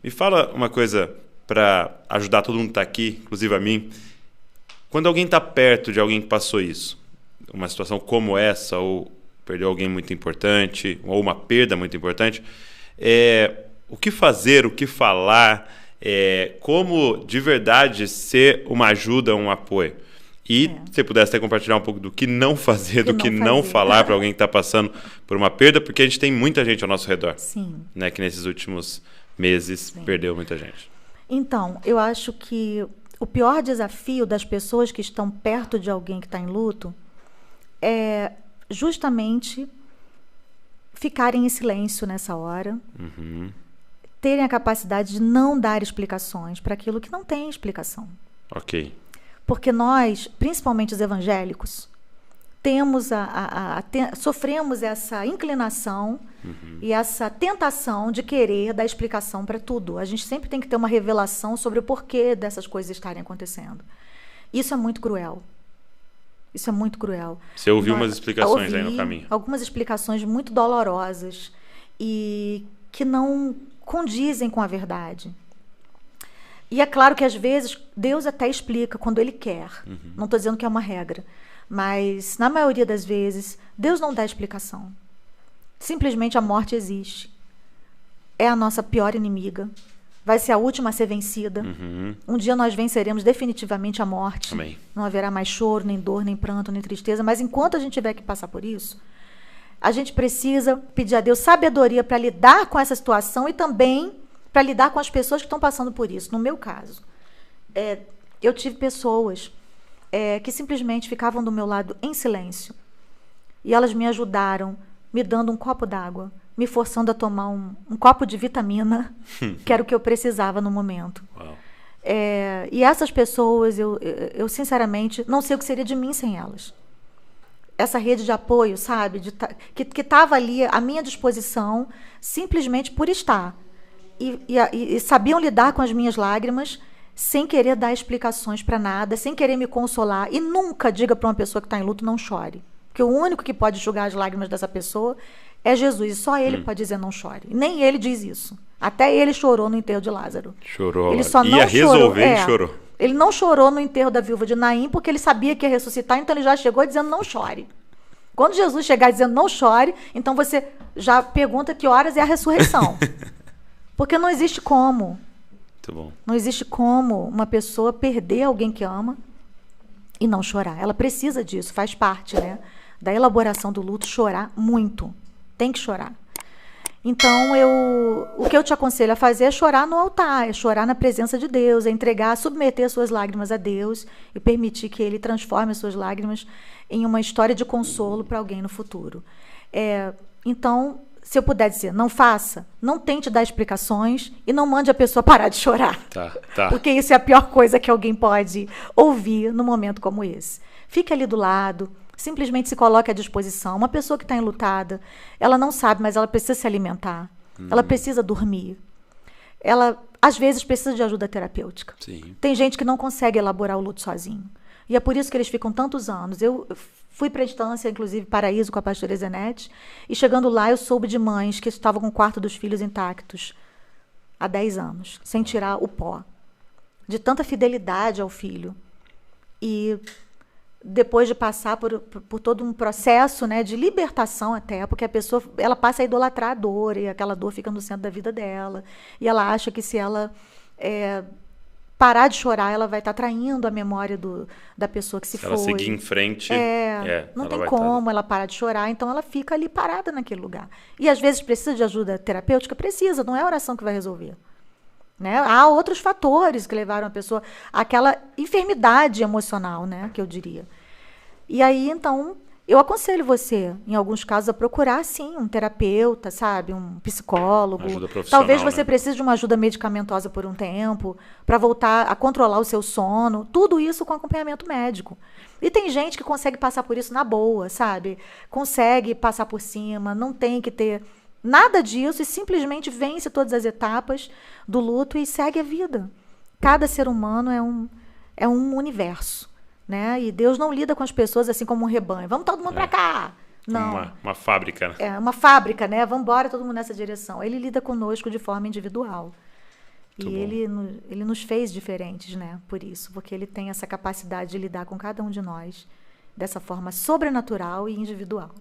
Me fala uma coisa para ajudar todo mundo que está aqui, inclusive a mim. Quando alguém está perto de alguém que passou isso, uma situação como essa, ou perdeu alguém muito importante, ou uma perda muito importante, o que fazer, o que falar, como de verdade ser uma ajuda, um apoio. E se você pudesse até compartilhar um pouco do que não fazer, do que não falar para alguém que está passando por uma perda, porque a gente tem muita gente ao nosso redor. Sim. Né, que nesses últimos meses perdeu muita gente. Então, eu acho que o pior desafio das pessoas que estão perto de alguém que está em luto é justamente ficarem em silêncio nessa hora, terem a capacidade de não dar explicações para aquilo que não tem explicação. Ok. Porque nós, principalmente os evangélicos, temos sofremos essa inclinação e essa tentação de querer dar explicação para tudo. A gente sempre tem que ter uma revelação sobre o porquê dessas coisas estarem acontecendo. Isso é muito cruel. Isso é muito cruel. Você ouviu umas explicações aí no caminho? Algumas explicações muito dolorosas e que não condizem com a verdade. E é claro que às vezes Deus até explica quando Ele quer. Não estou dizendo que é uma regra. Mas, na maioria das vezes, Deus não dá explicação. Simplesmente a morte existe. É a nossa pior inimiga. Vai ser a última a ser vencida. Um dia nós venceremos definitivamente a morte. Amém. Não haverá mais choro, nem dor, nem pranto, nem tristeza. Mas enquanto a gente tiver que passar por isso, a gente precisa pedir a Deus sabedoria para lidar com essa situação e também para lidar com as pessoas que estão passando por isso. No meu caso, eu tive pessoas que simplesmente ficavam do meu lado em silêncio. E elas me ajudaram, me dando um copo d'água, me forçando a tomar um copo de vitamina, que era o que eu precisava no momento. Uau. E essas pessoas, eu sinceramente não sei o que seria de mim sem elas. Essa rede de apoio, sabe, que estava ali à minha disposição, simplesmente por estar. E sabiam lidar com as minhas lágrimas, sem querer dar explicações para nada, sem querer me consolar. E nunca diga para uma pessoa que está em luto, não chore. Porque o único que pode julgar as lágrimas dessa pessoa é Jesus. E só Ele pode dizer não chore. E nem Ele diz isso. Até Ele chorou no enterro de Lázaro. Chorou. Ele só não ia resolver e chorou. Ele não chorou no enterro da viúva de Naim porque ele sabia que ia ressuscitar, então ele já chegou dizendo não chore. Quando Jesus chegar dizendo não chore, então você já pergunta que horas é a ressurreição. Porque não existe como. Muito bom. Não existe como uma pessoa perder alguém que ama e não chorar. Ela precisa disso, faz parte, né, da elaboração do luto, chorar muito. Tem que chorar. Então, o que eu te aconselho a fazer é chorar no altar, é chorar na presença de Deus, é entregar, submeter suas lágrimas a Deus e permitir que Ele transforme as suas lágrimas em uma história de consolo para alguém no futuro. Então, se eu puder dizer, não faça, não tente dar explicações e não mande a pessoa parar de chorar. Tá. Porque isso é a pior coisa que alguém pode ouvir num momento como esse. Fique ali do lado, simplesmente se coloque à disposição. Uma pessoa que está enlutada, ela não sabe, mas ela precisa se alimentar. Ela precisa dormir. Ela, às vezes, precisa de ajuda terapêutica. Sim. Tem gente que não consegue elaborar o luto sozinho. E é por isso que eles ficam tantos anos. Eu fui para a instância, inclusive, Paraíso, com a pastora Zenete, e chegando lá eu soube de mães que estavam com o quarto dos filhos intactos há 10 anos, sem tirar o pó. De tanta fidelidade ao filho. E depois de passar por todo um processo, né, de libertação até, porque a pessoa ela passa a idolatrar a dor, e aquela dor fica no centro da vida dela. E ela acha que se ela parar de chorar, ela vai estar traindo a memória da pessoa que se foi. Ela seguir em frente. Não tem como ela parar de chorar, então ela fica ali parada naquele lugar. E às vezes precisa de ajuda terapêutica? Precisa, não é a oração que vai resolver. Né? Há outros fatores que levaram a pessoa àquela enfermidade emocional, né, que eu diria. E aí, então, eu aconselho você, em alguns casos, a procurar, sim, um terapeuta, sabe? Um psicólogo. Uma ajuda profissional, talvez você né? precise de uma ajuda medicamentosa por um tempo, para voltar a controlar o seu sono. Tudo isso com acompanhamento médico. E tem gente que consegue passar por isso na boa, sabe? Consegue passar por cima, não tem que ter nada disso e simplesmente vence todas as etapas do luto e segue a vida. Cada ser humano é um universo. Né? E Deus não lida com as pessoas assim como um rebanho. Vamos todo mundo para cá. Não. Uma fábrica. Né? É uma fábrica, né? Vamos embora todo mundo nessa direção. Ele lida conosco de forma individual. E ele nos fez diferentes, né? Por isso, porque ele tem essa capacidade de lidar com cada um de nós dessa forma sobrenatural e individual.